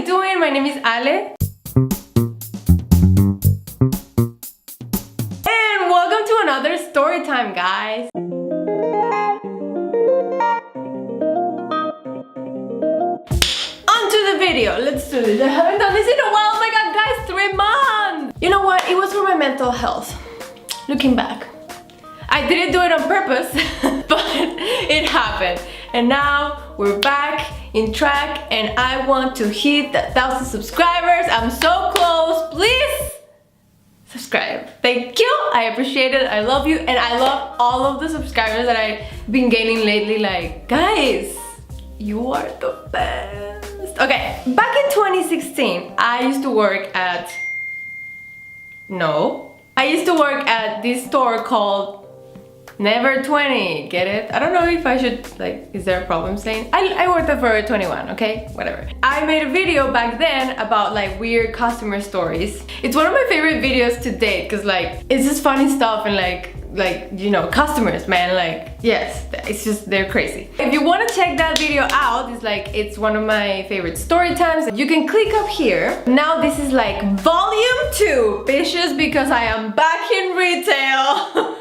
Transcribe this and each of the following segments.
you doing? My name is Ale. And welcome to another story time, guys. Onto the video. Let's do this. I haven't done this in a while. Oh my god, guys, 3 months. You know what? It was for my mental health. Looking back, I didn't do it on purpose, but it happened. And now we're back in track and I want to hit 1,000 subscribers. I'm so close. Please subscribe. Thank you. I appreciate it. I love you. And I love all of the subscribers that I've been gaining lately. Like, guys, you are the best. Okay, back in 2016, I used to work at... I used to work at this store called Never 20, get it? I don't know if I should, like, is there a problem saying? I worked at Forever 21, okay? Whatever. I made a video back then about like weird customer stories. It's one of my favorite videos to date because like, it's just funny stuff and like, you know, customers, man, like, yes, it's just, they're crazy. If you want to check that video out, it's one of my favorite story times. You can click up here. Now this is like volume 2, bitches, because I am back in retail.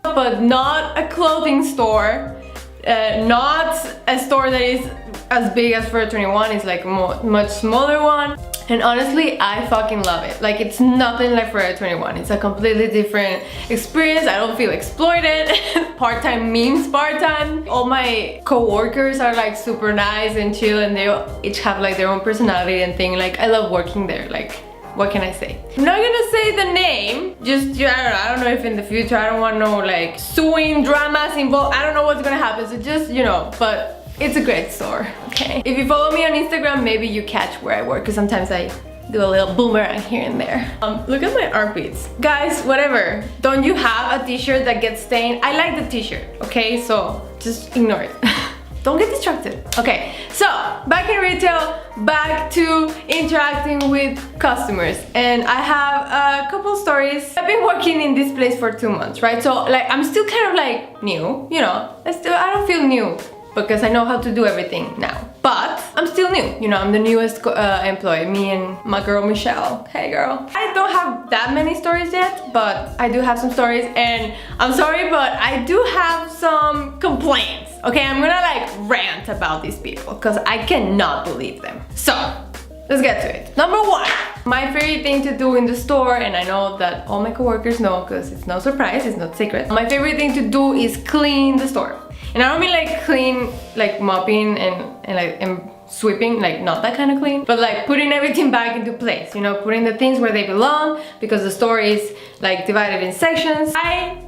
But not a clothing store, not a store that is as big as Forever 21. It's like a much smaller one. And honestly, I fucking love it. Like, it's nothing like Forever 21. It's a completely different experience. I don't feel exploited. Part-time means part-time. All my co-workers are like super nice and chill, and they each have like their own personality and thing. Like, I love working there. Like, what can I say? I'm not gonna say the name. Just, I don't know if in the future I don't want no like suing dramas involved. I don't know what's gonna happen. So just, you know, but it's a great store, okay? If you follow me on Instagram, maybe you catch where I work, because sometimes I do a little boomerang here and there. Look at my armpits. Guys, whatever. Don't you have a t-shirt that gets stained? I like the t-shirt, okay? So just ignore it. Don't get distracted. Okay, so back in retail, back to interacting with customers. And I have a couple stories. I've been working in this place for 2 months, right? So like, I'm still kind of like new, you know, I don't feel new because I know how to do everything now. But I'm still new, you know, I'm the newest employee, me and my girl Michelle. Hey girl. I don't have that many stories yet, but I do have some stories, and I'm sorry, but I do have some complaints. Okay, I'm gonna like rant about these people because I cannot believe them. So, let's get to it. Number 1, my favorite thing to do in the store, and I know that all my coworkers know because it's no surprise, it's not secret. My favorite thing to do is clean the store. And I don't mean like clean, like mopping and sweeping, like not that kind of clean, but like putting everything back into place, you know, putting the things where they belong, because the store is like divided in sections. I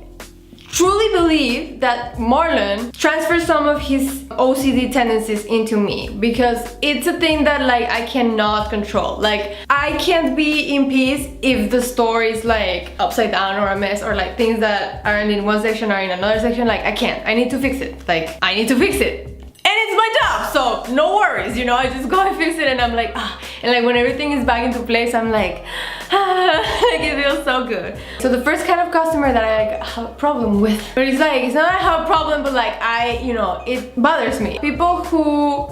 truly believe that Marlon transfers some of his OCD tendencies into me, because it's a thing that like I cannot control. Like, I can't be in peace if the store is like upside down or a mess, or like things that aren't in one section are in another section. Like, I can't. I need to fix it. Like, I need to fix it. And it's my job, so no worries, you know, I just go and fix it, and I'm like, ah. And like when everything is back into place, I'm like, ah, like it feels so good. So the first kind of customer that I like have a problem with, but it's like, it's not that I have a problem, but like you know, it bothers me. People who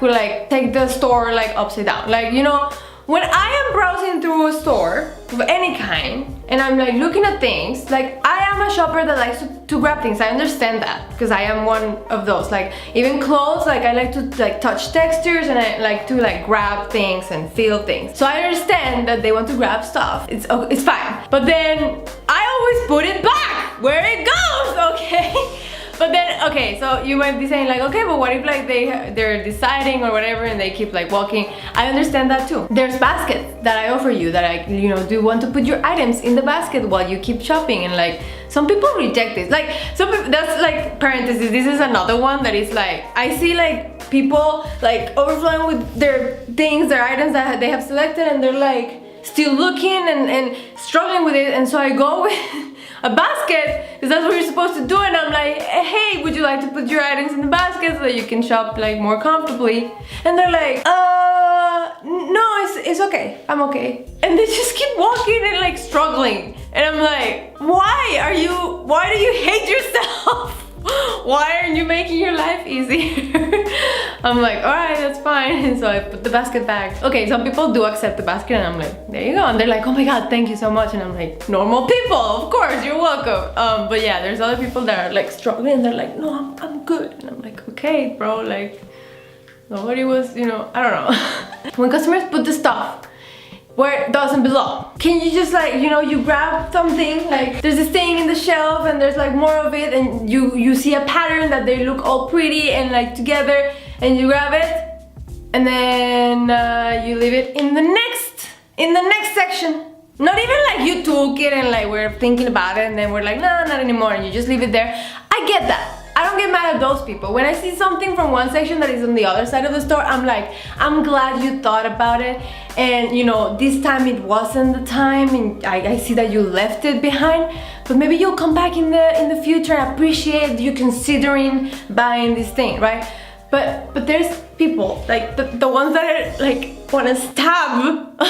like take the store like upside down. Like, you know, when I am browsing through a store of any kind, and I'm like looking at things, like I am a shopper that likes to grab things. I understand that, because I am one of those. Like, even clothes, like I like to like touch textures, and I like to like grab things and feel things. So I understand that they want to grab stuff. It's fine. But then I always put it back where it goes, okay? But then, okay, so you might be saying like, okay, but what if like they're deciding or whatever and they keep like walking? I understand that too. There's baskets that I offer you that I, you know, do you want to put your items in the basket while you keep shopping? And like, some people reject this. Like, some people, that's like parentheses. This is another one that is like, I see like people like overflowing with their things, their items that they have selected, and they're like still looking and struggling with it. And so I go with a basket, because that's what you're supposed to do, and I'm like, hey, would you like to put your items in the basket so that you can shop like more comfortably? And they're like, no, it's okay, I'm okay. And they just keep walking and like struggling, and I'm like, why do you hate yourself? Why aren't you making your life easier? I'm like, all right, that's fine. And so I put the basket back. Okay, some people do accept the basket and I'm like, there you go. And they're like, oh my God, thank you so much. And I'm like, normal people, of course, you're welcome. But yeah, there's other people that are like struggling and they're like, no, I'm good. And I'm like, okay, bro, like nobody was, you know, I don't know. When customers put the stuff where it doesn't belong, can you just like, you know, you grab something, like there's this thing in the shelf and there's like more of it and you see a pattern that they look all pretty and like together and you grab it and then you leave it in the next section. Not even like you took it and like we're thinking about it and then we're like, no, not anymore, and you just leave it there. I get that. I don't get mad at those people. When I see something from one section that is on the other side of the store, I'm like, I'm glad you thought about it. And you know, this time it wasn't the time and I see that you left it behind. But maybe you'll come back in the future and appreciate you considering buying this thing, right? But there's people, like the ones that are like wanna stab.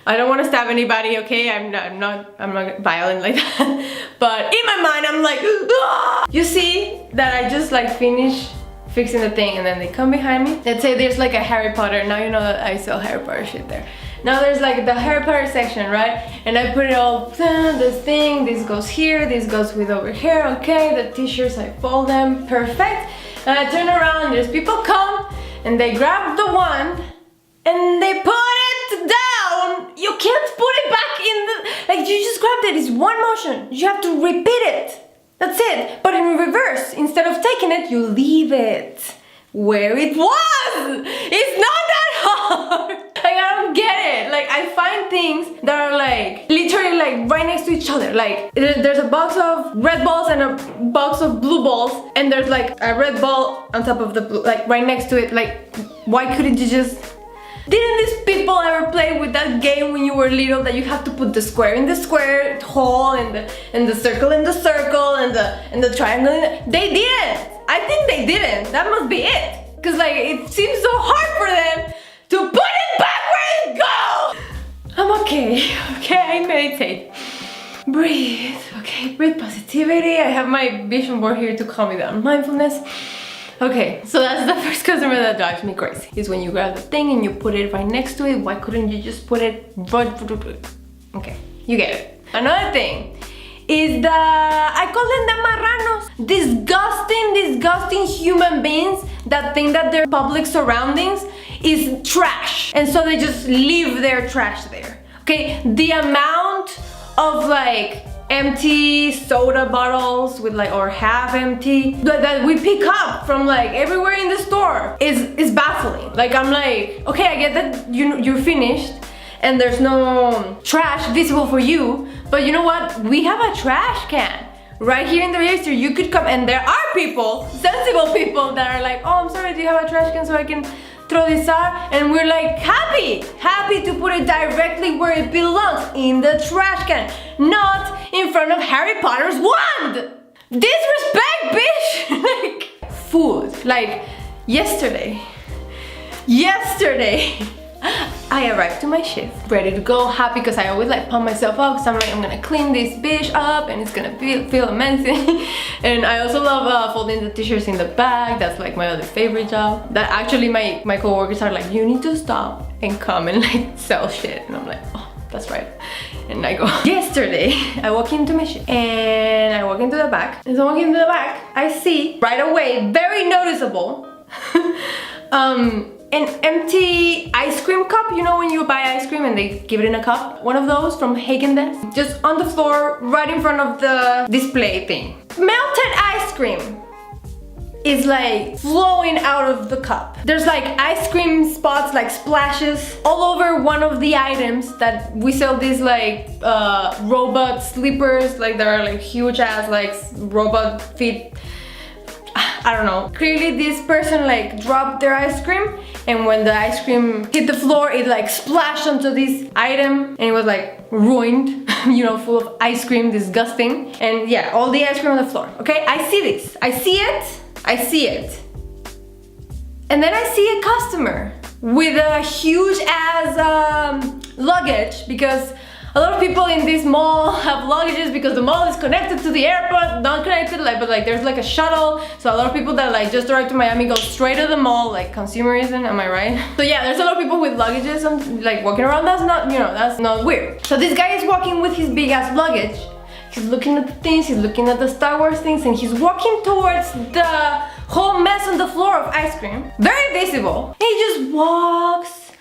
I don't want to stab anybody, okay? I'm not violent like that. But in my mind, I'm like, ah! You see that I just like finish fixing the thing and then they come behind me. Let's say there's like a Harry Potter. Now you know that I sell Harry Potter shit there. Now there's like the Harry Potter section, right? And I put it all, this thing, this goes here, this goes with over here, okay? The t-shirts, I fold them, perfect. And I turn around, there's people come and they grab the wand and they put it down. You can't put it back in the, like you just grabbed it, it's one motion. You have to repeat it. That's it. But in reverse, instead of taking it, you leave it where it was. It's not that hard. Like I don't get it. Like I find things that are like literally like right next to each other. Like there's a box of red balls and a box of blue balls, and there's like a red ball on top of the blue, like right next to it. Like why couldn't you just... Didn't these people ever play with that game when you were little that you have to put the square in the square hole and the circle in the circle and the triangle in the... They didn't! I think they didn't. That must be it. Cause like it seems so hard for them to put it back where it goes! I'm okay. Okay, I meditate. Breathe. Okay, breathe positivity. I have my vision board here to calm me down. Mindfulness. Okay, so that's the first customer that drives me crazy. Is when you grab the thing and you put it right next to it. Why couldn't you just put it right... Okay, you get it. Another thing is the... I call them the marranos. Disgusting human beings that think that their public surroundings is trash. And so they just leave their trash there. Okay, the amount of like... empty soda bottles with like, or half empty, that we pick up from like everywhere in the store is baffling. Like I'm like, okay, I get that you're finished and there's no trash visible for you, but you know what? We have a trash can right here in the register. You could come, and there are people, sensible people that are like, oh, I'm sorry, do you have a trash can so I can throw this out? And we're like happy to put it directly where it belongs, in the trash can, not in front of Harry Potter's wand. Disrespect, bitch. Like food. Like yesterday I arrived to my shift ready to go, happy, because I always like pump myself up because I'm like, I'm gonna clean this bitch up and it's gonna feel amazing. And I also love folding the t-shirts in the bag. That's like my other favorite job. That actually my co-workers are like, you need to stop and come and like sell shit. And I'm like, oh, that's right. And I go. Yesterday I walk into my shift and I walk into the back. As I walk into the back, I see right away, very noticeable, an empty ice cream cup. You know when you buy ice cream and they give it in a cup? One of those from Haagen-Dazs. Just on the floor, right in front of the display thing. Melted ice cream is like flowing out of the cup. There's like ice cream spots, like splashes, all over one of the items that we sell. These like robot slippers, like there are like huge ass like robot feet. I don't know. Clearly this person like dropped their ice cream, and when the ice cream hit the floor, it like splashed onto this item and it was like ruined, you know, full of ice cream, disgusting. And yeah, all the ice cream on the floor. Okay, I see this. I see it. And then I see a customer with a huge ass luggage, because a lot of people in this mall have luggages because the mall is connected to the airport, not connected, like, but like there's like a shuttle. So a lot of people that like just arrived to Miami go straight to the mall, like consumerism, am I right? So yeah, there's a lot of people with luggages and like walking around. That's not, you know, that's not weird. So this guy is walking with his big ass luggage. He's looking at the things, he's looking at the Star Wars things, and he's walking towards the whole mess on the floor of ice cream. Very visible. He just walks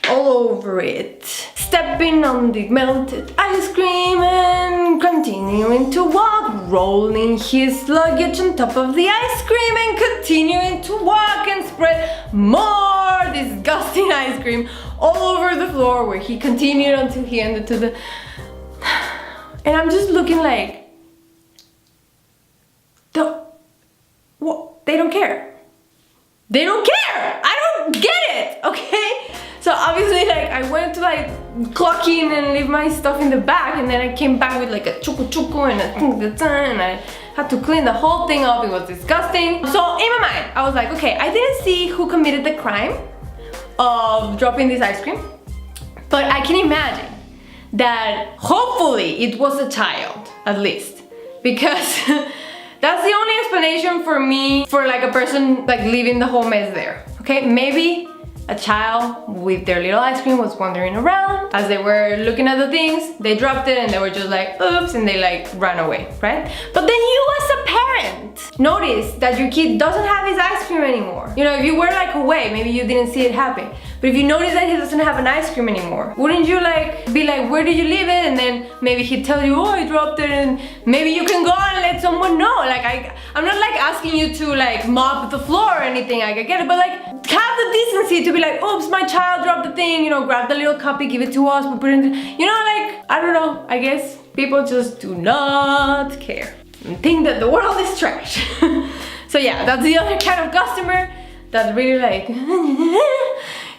all over it, stepping on the melted ice cream and continuing to walk, rolling his luggage on top of the ice cream and continuing to walk and spread more disgusting ice cream all over the floor, where he continued until he ended to the... And I'm just looking like, what? They don't care. They don't care. I don't get it, okay? So obviously, like, I went to like clock in and leave my stuff in the back, and then I came back with like a chuku chuku and and I had to clean the whole thing up. It was disgusting. So in my mind, I was like, okay, I didn't see who committed the crime of dropping this ice cream, but I can imagine that hopefully it was a child, at least, because that's the only explanation for me for like a person like leaving the whole mess there. Okay, maybe a child with their little ice cream was wandering around as they were looking at the things, they dropped it and they were just like oops, and they like ran away, right? But then you as a parent notice that your kid doesn't have his ice cream anymore. You know, if you were like away, maybe you didn't see it happen, but if you notice that he doesn't have an ice cream anymore, wouldn't you like be like, where did you leave it? And then maybe he'd tell you, oh, I dropped it, and maybe you can go and let someone know. Like I'm not like asking you to like mop the floor or anything, like I get it, but like have the decency to be like, oops, my child dropped the thing, you know, grab the little copy, give it to us, we put it in, you know, like, I don't know, I guess people just do not care and think that the world is trash. So yeah, that's the other kind of customer that really like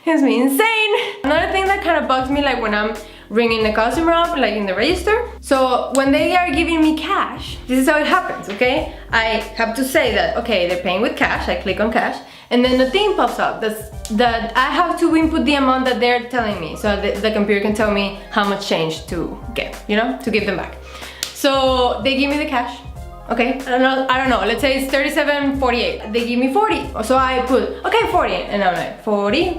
makes me insane. Another thing that kind of bugs me, like when I'm ringing the customer up, like in the register. So when they are giving me cash, this is how it happens, okay? I have to say that, okay, they're paying with cash, I click on cash, and then the thing pops up that I have to input the amount that they're telling me, so the computer can tell me how much change to get, you know, to give them back. So they give me the cash. Okay, I don't know, let's say it's 37.48. They give me 40. So I put, okay, 40. And I'm like, 40,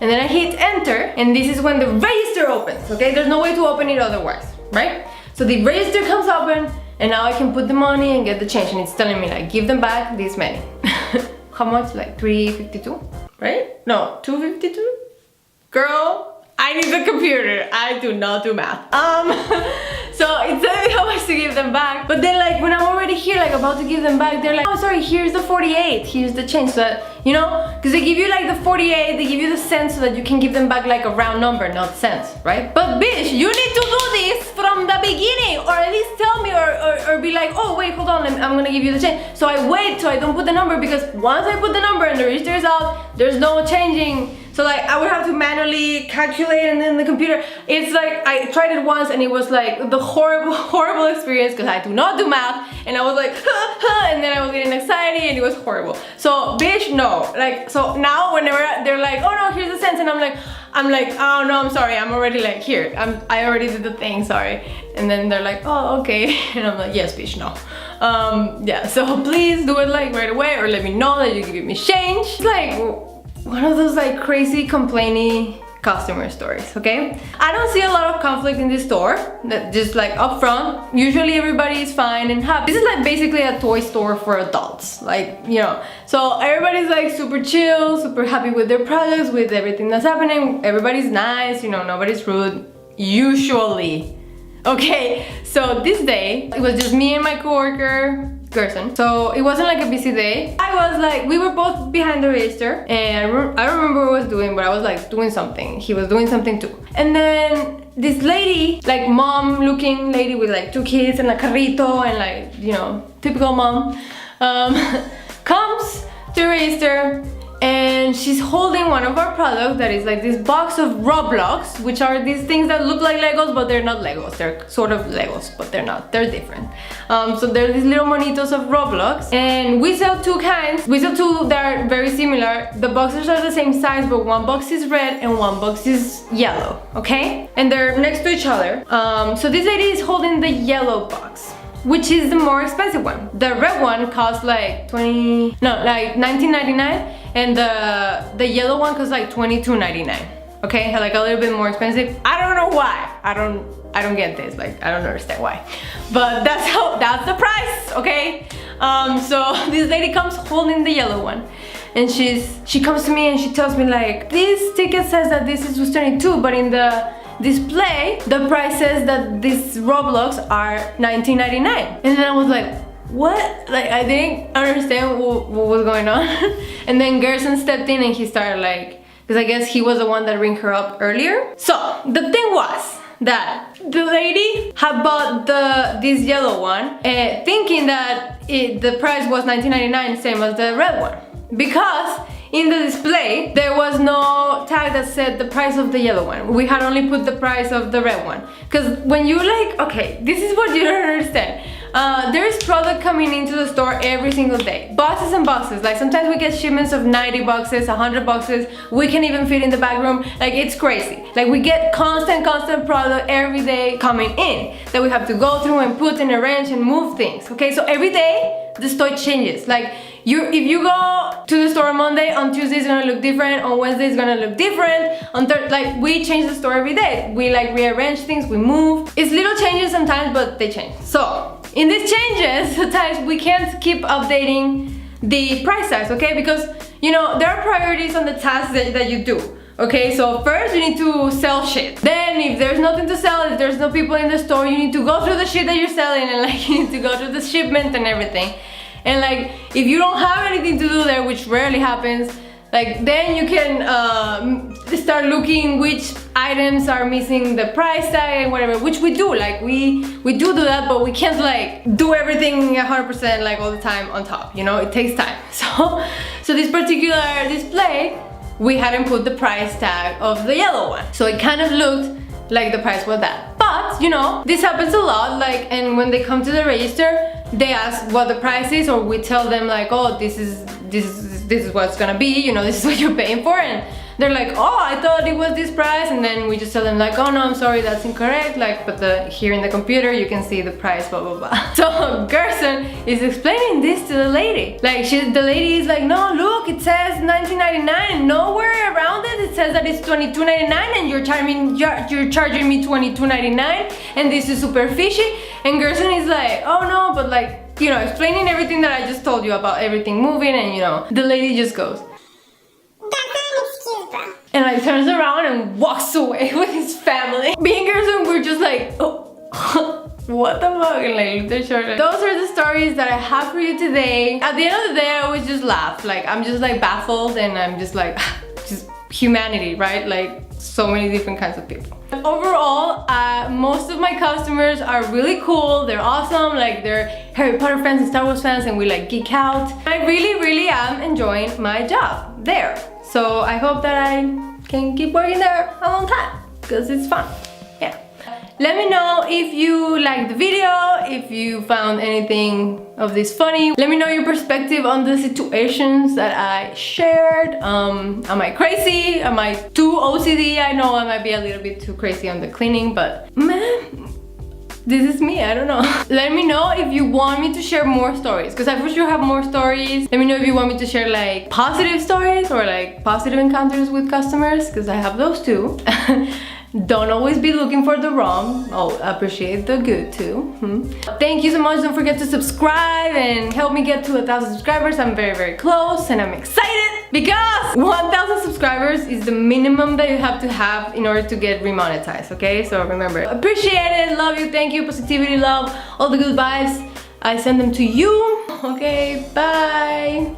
and then I hit enter, and this is when the register opens, okay? There's no way to open it otherwise, right? So the register comes open, and now I can put the money and get the change, and it's telling me like, give them back this many. How much? Like 352, right? No, 252? Girl, I need the computer. I do not do math. So it's telling me how much to give them back. But then like when I'm already here, like about to give them back, they're like, oh sorry, here's the 48, here's the change. So that, you know, because they give you like the 48, they give you the cents so that you can give them back like a round number, not cents, right? But bitch, you need to do this from the beginning, or at least tell me, or be like, oh wait, hold on, I'm gonna give you the change. So I wait so I don't put the number, because once I put the number and the register is out, there's no changing. So like I would have to manually calculate, and then the computer, it's like, I tried it once and it was like the horrible experience, because I do not do math, and I was like, and then I was getting anxiety and it was horrible. So bitch, no. Like, so now whenever they're like, oh no, here's the cents, and I'm like, oh no, I'm sorry, I'm already like, here, I already did the thing, sorry. And then they're like, oh, okay. And I'm like, yes, bitch, no. Yeah, so please do it like right away, or let me know that you give me change. It's like one of those like crazy complaining customer stories, okay? I don't see a lot of conflict in this store, that just like up front, usually everybody is fine and happy. This is like basically a toy store for adults, like, you know, so everybody's like super chill, super happy with their products, with everything that's happening. Everybody's nice, you know, nobody's rude, usually. Okay, so this day, it was just me and my coworker, Gerson. So it wasn't like a busy day. I was like, we were both behind the register, and I don't remember what I was doing, but I was like doing something. He was doing something too. And then this lady, like mom looking lady with like 2 kids and a carrito and like, you know, typical mom, comes to the register, and she's holding one of our products that is like this box of Roblox, which are these things that look like Legos, but they're not Legos. They're sort of Legos, but they're not. They're different. So they're these little monitos of Roblox, and we sell two kinds. We sell two that are very similar. The boxes are the same size, but one box is red and one box is yellow, okay? And they're next to each other. So this lady is holding the yellow box, which is the more expensive one. The red one costs like $19.99, and the yellow one costs like $22.99. Okay, like a little bit more expensive. I don't know why. I don't get this. Like, I don't understand why. But that's the price, okay? So this lady comes holding the yellow one, and she comes to me and she tells me like, this ticket says that this is $22, but in the display the price says that these Roblox are $19.99. And then I was like, what? Like, I didn't understand what was going on. And then Gerson stepped in and he started like, because I guess he was the one that rang her up earlier. So the thing was that the lady had bought this yellow one, thinking that the price was $19.99, same as the red one, because in the display there was no tag that said the price of the yellow one. We had only put the price of the red one. Because when you like, okay, this is what you don't understand. There's product coming into the store every single day. Boxes and boxes. Like, sometimes we get shipments of 90 boxes, 100 boxes. We can even fit in the back room. Like, it's crazy. Like, we get constant product every day coming in that we have to go through and put and arrange and move things. Okay, so every day the store changes. Like, if you go to the store on Monday, on Tuesday it's gonna look different, on Wednesday it's gonna look different, on like, we change the store every day. We like rearrange things, we move. It's little changes sometimes, but they change. So in these changes, sometimes we can't keep updating the price tags, okay? Because, you know, there are priorities on the tasks that you do. Okay, so first you need to sell shit. Then if there's nothing to sell, if there's no people in the store, you need to go through the shit that you're selling, and like, you need to go through the shipment and everything. And like, if you don't have anything to do there, which rarely happens, like, then you can start looking which items are missing the price tag and whatever, which we do. Like, we do that, but we can't like do everything 100% like all the time on top, you know, it takes time. So this particular display, we hadn't put the price tag of the yellow one, so it kind of looked like the price was that. But you know, this happens a lot. Like, and when they come to the register, they ask what the price is, or we tell them like, oh, this is what's gonna be, you know, this is what you're paying for, and they're like, oh, I thought it was this price, and then we just tell them like, oh no, I'm sorry, that's incorrect, like, but here in the computer you can see the price, blah blah blah. So Gerson is explaining this to the lady. Like, the lady is like, no, look, it says $19.99, and nowhere around it says that it's $22.99, and you're charging me $22.99, and this is super fishy. And Gerson is like, oh no, but like, you know, explaining everything that I just told you about everything moving, and you know, the lady just goes, and like turns around and walks away with his family. Me and Gerson, we're just like, oh, what the fuck? And like, looked at short. Those are the stories that I have for you today. At the end of the day, I always just laugh. Like, I'm just like baffled, and I'm just like, just humanity, right? Like, so many different kinds of people. Overall, most of my customers are really cool. They're awesome. Like, they're Harry Potter fans and Star Wars fans, and we like geek out. I really am enjoying my job there. So I hope that I can keep working there a long time, because it's fun. Yeah. Let me know if you liked the video, if you found anything of this funny. Let me know your perspective on the situations that I shared. Am I crazy? Am I too OCD? I know I might be a little bit too crazy on the cleaning, but man, this is me, I don't know. Let me know if you want me to share more stories, because I for sure have more stories. Let me know if you want me to share like positive stories or like positive encounters with customers, because I have those too. Don't always be looking for the wrong. Oh, appreciate the good too. Thank you so much. Don't forget to subscribe and help me get to 1,000 subscribers. I'm very close, and I'm excited because 1,000 subscribers is the minimum that you have to have in order to get remonetized, okay? So remember, appreciate it, love you, thank you, positivity, love, all the good vibes. I send them to you. Okay, bye.